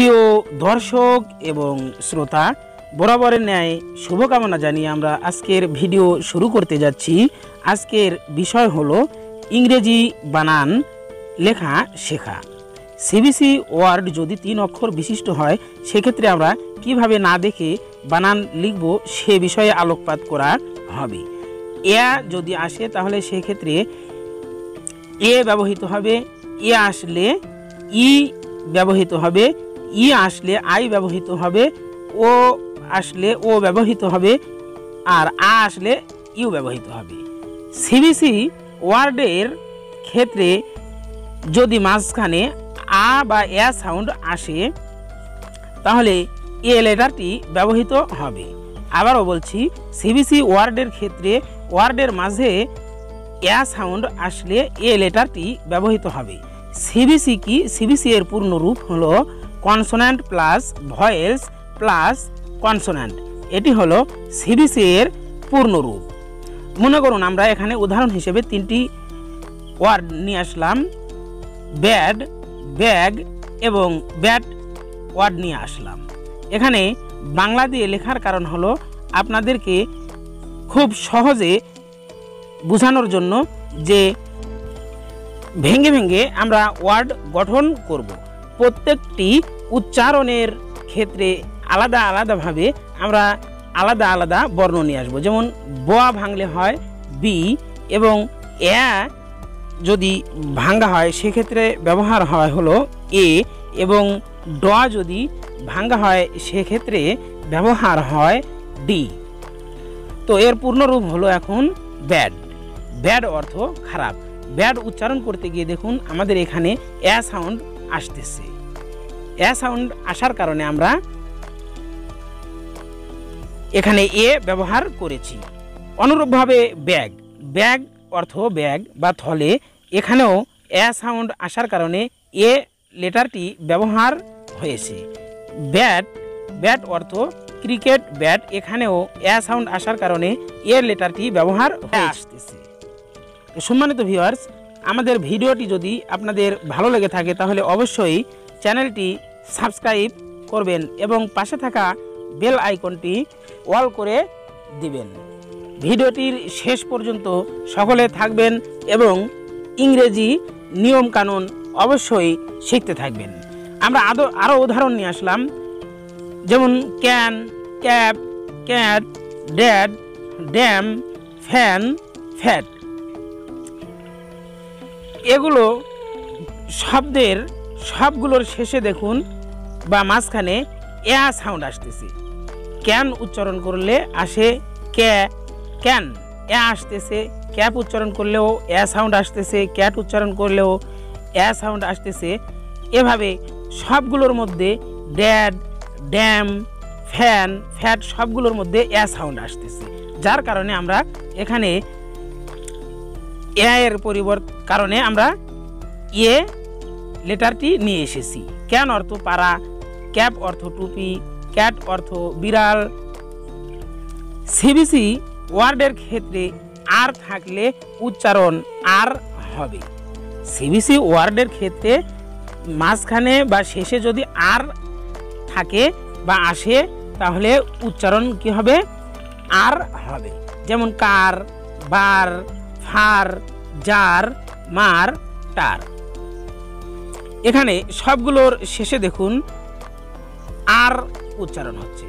প্রিয় দর্শক এবং শ্রোতা, বরাবরের ন্যায় শুভকামনা জানিয়ে আমরা আজকের ভিডিও শুরু করতে যাচ্ছি। আজকের বিষয় হলো ইংরেজি বানান লেখা শেখা। সিবিসি ওয়ার্ড যদি 3 অক্ষর বিশিষ্ট হয় সেক্ষেত্রে আমরা কিভাবে না দেখে বানান লিখব সে বিষয়ে আলোকপাত করা হবে। এ যদি আসে তাহলে সেক্ষেত্রে এ ব্যবহৃত হবে, এ আসলে ই ব্যবহৃত হবে, ই আসলে আই ব্যবহৃত হবে, ও আসলে ও ব্যবহৃত হবে, আর আ আসলে ইউ ব্যবহৃত হবে। সিবিসি ওয়ার্ডের ক্ষেত্রে যদি মাঝখানে আ বা এ সাউন্ড আসে তাহলে এ লেটারটি ব্যবহৃত হবে। আবারও বলছি, সিবিসি ওয়ার্ডের ক্ষেত্রে ওয়ার্ডের মাঝে এ সাউন্ড আসলে এ লেটারটি ব্যবহৃত হবে। সিবিসি কি? সিবিসি এর পূর্ণ রূপ হলো consonant plus voice plus consonant. এটি হলো সিবিসি এর পূর্ণ রূপ। মনে করুন আমরা এখানে উদাহরণ হিসেবে 3টি ওয়ার্ড নিয়ে আসলাম, ব্যাড, ব্যাগ এবং ব্যাট ওয়ার্ড নিয়ে আসলাম। এখানে বাংলা দিয়ে লেখার কারণ হলো আপনাদেরকে খুব সহজে বোঝানোর জন্য যে ভেঙে ভেঙে আমরা ওয়ার্ড গঠন করব। প্রত্যেকটি উচ্চারণের ক্ষেত্রে আলাদা আলাদাভাবে আমরা আলাদা আলাদা বর্ণ নিয়ে আসবো। যেমন ব ভাঙলে হয় বি, এবং এ যদি ভাঙ্গা হয় সেক্ষেত্রে ব্যবহার হয় হলো এ, এবং ড যদি ভাঙ্গা হয় সেক্ষেত্রে ব্যবহার হয় ডি। তো এর পূর্ণরূপ হলো এখন ব্যাড। ব্যাড অর্থ খারাপ। ব্যাড উচ্চারণ করতে গিয়ে দেখুন আমাদের এখানে এ সাউন্ড আসতেছে। এ সাউন্ড আসার কারণে আমরা এখানে এ ব্যবহার করেছি। অনুরূপভাবে ব্যাগ, ব্যাগ অর্থ ব্যাগ বা থলে, এখানেও এ সাউন্ড আসার কারণে এ লেটারটি ব্যবহার হয়েছে। ব্যাট, ব্যাট অর্থ ক্রিকেট ব্যাট, এখানেও এ সাউন্ড আসার কারণে এ লেটারটি ব্যবহার হয়ে আসতেছে। সম্মানিত ভিউয়ার্স, আমাদের ভিডিওটি যদি আপনাদের ভালো লেগে থাকে তাহলে অবশ্যই চ্যানেলটি সাবস্ক্রাইব করবেন এবং পাশে থাকা বেল আইকনটি অল করে দিবেন। ভিডিওটির শেষ পর্যন্ত সকলে থাকবেন এবং ইংরেজি নিয়ম কানুন অবশ্যই শিখতে থাকবেন। আমরা আরও উদাহরণ নিয়ে আসলাম, যেমন can, cap, cat, dad, dam, fan, fat. এগুলো শব্দের সবগুলোর শেষে দেখুন বা মাঝখানে এ সাউন্ড আসতেছে। ক্যান উচ্চারণ করলে আসে ক্যা, ক্যান। এ আসতেছে। ক্যাপ উচ্চারণ করলেও এ সাউন্ড আসতেছে, ক্যাট উচ্চারণ করলেও এ সাউন্ড আসতেছে। এভাবে সবগুলোর মধ্যে ড্যাড, ড্যাম, ফ্যান, ফ্যাট সবগুলোর মধ্যে এ সাউন্ড আসতেছে, যার কারণে আমরা এখানে এর কারণে আমরা এ লেটারটি নিয়ে এসেছি। ক্যান অর্থ পাড়া, ক্যাপ অর্থ টুপি, ক্যাট অর্থ বিড়াল। সিবিসি ওয়ার্ডের ক্ষেত্রে আর থাকলে উচ্চারণ আর হবে। সিবিসি ওয়ার্ডের ক্ষেত্রে মাঝখানে বা শেষে যদি আর থাকে বা আসে তাহলে উচ্চারণ কি হবে? আর হবে। যেমন কার, বার, ফার, জার, মার, টার। এখানে সবগুলোর শেষে দেখুন আর উচ্চারণ হচ্ছে।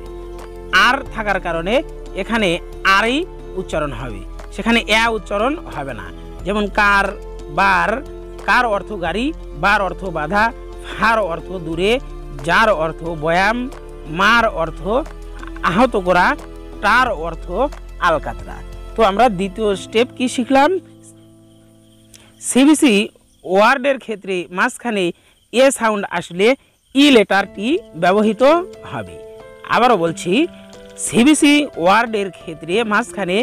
আর থাকার কারণে এখানে আরই উচ্চারণ হবে, সেখানে এ উচ্চারণ হবে না। যেমন কার, বার, কার অর্থ গাড়ি, বার অর্থ বাধা, ফার অর্থ দূরে, জার অর্থ বয়াম, মার অর্থ আহত করা, টার অর্থ আলকাতরা। তো আমরা দ্বিতীয় স্টেপ কি শিখলাম? সিবিসি ওয়ার্ডের ক্ষেত্রে মাঝখানে এ সাউন্ড আসলে ই লেটারটি ব্যবহৃত হবে। আবারও বলছি, সিবিসি ওয়ার্ডের ক্ষেত্রে মাঝখানে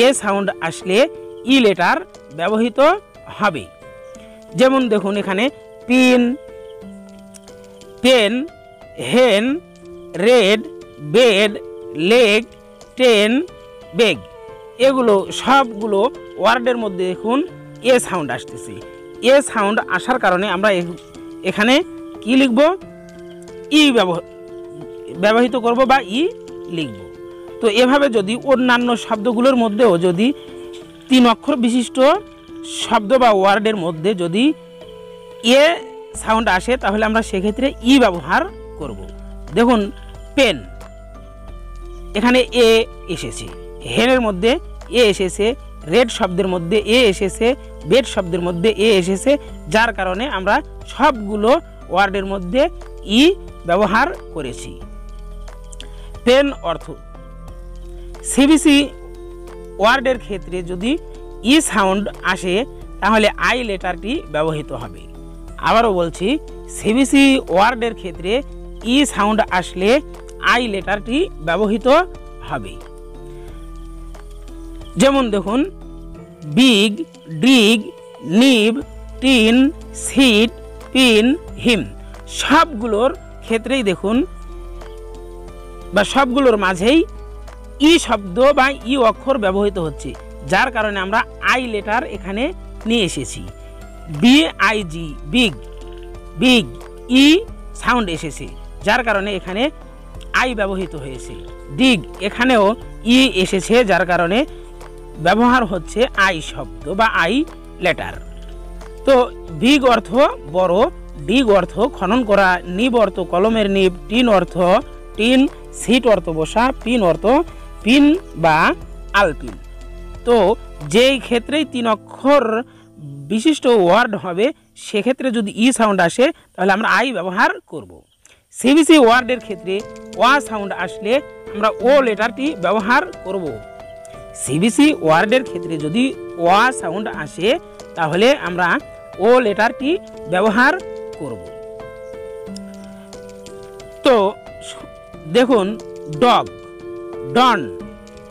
এ সাউন্ড আসলে ই লেটার ব্যবহৃত হবে। যেমন দেখুন এখানে পিন, পেন, হেন, রেড, বেড, লেগ, টেন, বেগ। এগুলো সবগুলো ওয়ার্ডের মধ্যে দেখুন এ সাউন্ড আসতেছে। এ সাউন্ড আসার কারণে আমরা এখানে কি লিখব? ই ব্যবহৃত করব বা ই লিখব। তো এভাবে যদি অন্যান্য শব্দগুলোর মধ্যেও যদি 3 অক্ষর বিশিষ্ট শব্দ বা ওয়ার্ডের মধ্যে যদি এ সাউন্ড আসে তাহলে আমরা সেক্ষেত্রে ই ব্যবহার করব। দেখুন পেন, এখানে এ এসেছে, হেনের মধ্যে এ এসেছে, রেড শব্দের মধ্যে এ এসেছে, বেড শব্দের মধ্যে এ এসেছে, যার কারণে আমরা সবগুলো ওয়ার্ডের মধ্যে ই ব্যবহার করেছি। পেন অর্থ সিবিসি ওয়ার্ডের ক্ষেত্রে যদি ই সাউন্ড আসে তাহলে আই লেটারটি ব্যবহৃত হবে। আবারও বলছি, সিবিসি ওয়ার্ডের ক্ষেত্রে ই সাউন্ড আসলে আই লেটারটি ব্যবহৃত হবে। যেমন দেখুন বিগ, ডিগ, নিব, টিন, সিট, পিন, হিম, সবগুলোর ক্ষেত্রেই দেখুন বা সবগুলোর মাঝেই ই শব্দ বা ই অক্ষর ব্যবহৃত হচ্ছে, যার কারণে আমরা আই লেটার এখানে নিয়ে এসেছি। বিআইজি বিগ, বিগ ই সাউন্ড এসেছে, যার কারণে এখানে আই ব্যবহৃত হয়েছে। ডিগ, এখানেও ই এসেছে, যার কারণে ব্যবহার হচ্ছে আই শব্দ বা আই লেটার। তো বিগ অর্থ বড়, ডিগ অর্থ খনন করা, নিব অর্থ কলমের নিব, টিন অর্থ টিন, সিট অর্থ বসা, পিন অর্থ পিন বা আলপিন। তো যেই ক্ষেত্রেই 3 অক্ষর বিশিষ্ট ওয়ার্ড হবে সেক্ষেত্রে যদি ই সাউন্ড আসে তাহলে আমরা আই ব্যবহার করব। সিবিসি ওয়ার্ডের ক্ষেত্রে ওয়া সাউন্ড আসলে আমরা ও লেটারটি ব্যবহার করব। সিবিসি ওয়ার্ডের ক্ষেত্রে যদি ওয়া সাউন্ড আসে তাহলে আমরা ও লেটারটি ব্যবহার করব। তো দেখুন ডগ, ডন,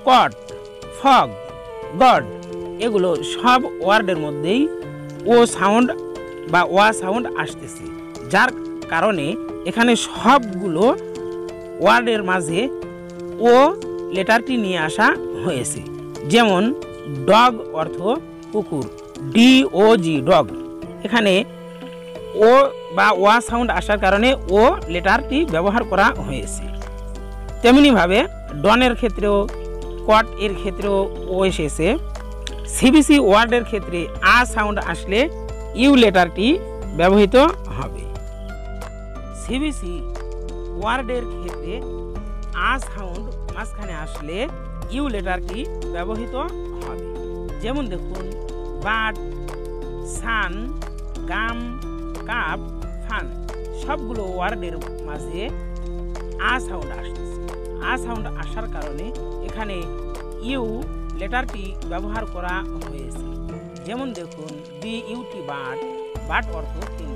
কট, ফগ, গড, এগুলো সব ওয়ার্ডের মধ্যেই ও সাউন্ড বা ওয়া সাউন্ড আসতেছে, যার কারণে এখানে সবগুলো ওয়ার্ডের মাঝে ও লেটারটি নিয়ে আসা হয়েছে। যেমন ডগ অর্থ কুকুর, DOG ডগ, এখানে ও বা ওয়া সাউন্ড আসার কারণে ও লেটারটি ব্যবহার করা হয়েছে। তেমনিভাবে ডনের ক্ষেত্রেও, কট এর ক্ষেত্রেও ও এসেছে। সিবিসি ওয়ার্ডের ক্ষেত্রে আ সাউন্ড আসলে ইউ লেটারটি ব্যবহৃত হবে। সিবিসি ওয়ার্ডের ক্ষেত্রে আ সাউন্ড মাঝখানে আসলে ইউ লেটারটি ব্যবহৃত হবে। যেমন দেখুন but, sun, gum, cup, fun, সবগুলো ওয়ার্ডের মাঝে আ সাউন্ড আসতেছে। আ সাউন্ড আসার কারণে এখানে ইউ লেটারটি ব্যবহার করা হয়েছে। যেমন দেখুন BUT বাট, বাট অর্থ তিন,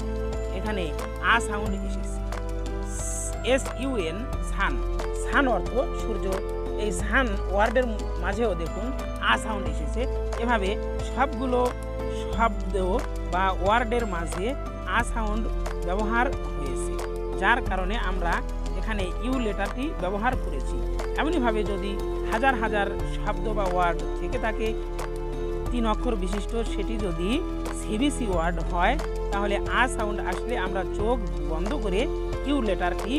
এখানে আ সাউন্ড এসেছে। SUN সান, সান অর্থ সূর্য, এই সান ওয়ার্ডের মাঝেও দেখুন আ সাউন্ড এসেছে। এভাবে সবগুলো শব্দ বা ওয়ার্ডের মাঝে আ সাউন্ড ব্যবহার হয়েছে, যার কারণে আমরা এখানে ইউ লেটারটি ব্যবহার করেছি। এমনিভাবে যদি হাজার হাজার শব্দ বা ওয়ার্ড থেকে থাকে 3 অক্ষর বিশিষ্ট, সেটি যদি সিবিসি ওয়ার্ড হয় তাহলে আ সাউন্ড আসলে আমরা চোখ বন্ধ করে ইউ লেটারটি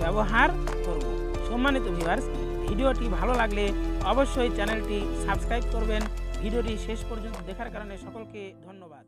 ব্যবহার করব। সম্মানিত ভিউয়ার্স, ভিডিওটি ভালো লাগলে অবশ্যই চ্যানেলটি সাবস্ক্রাইব করবেন। ভিডিওটি শেষ পর্যন্ত দেখার কারণে সকলকে ধন্যবাদ।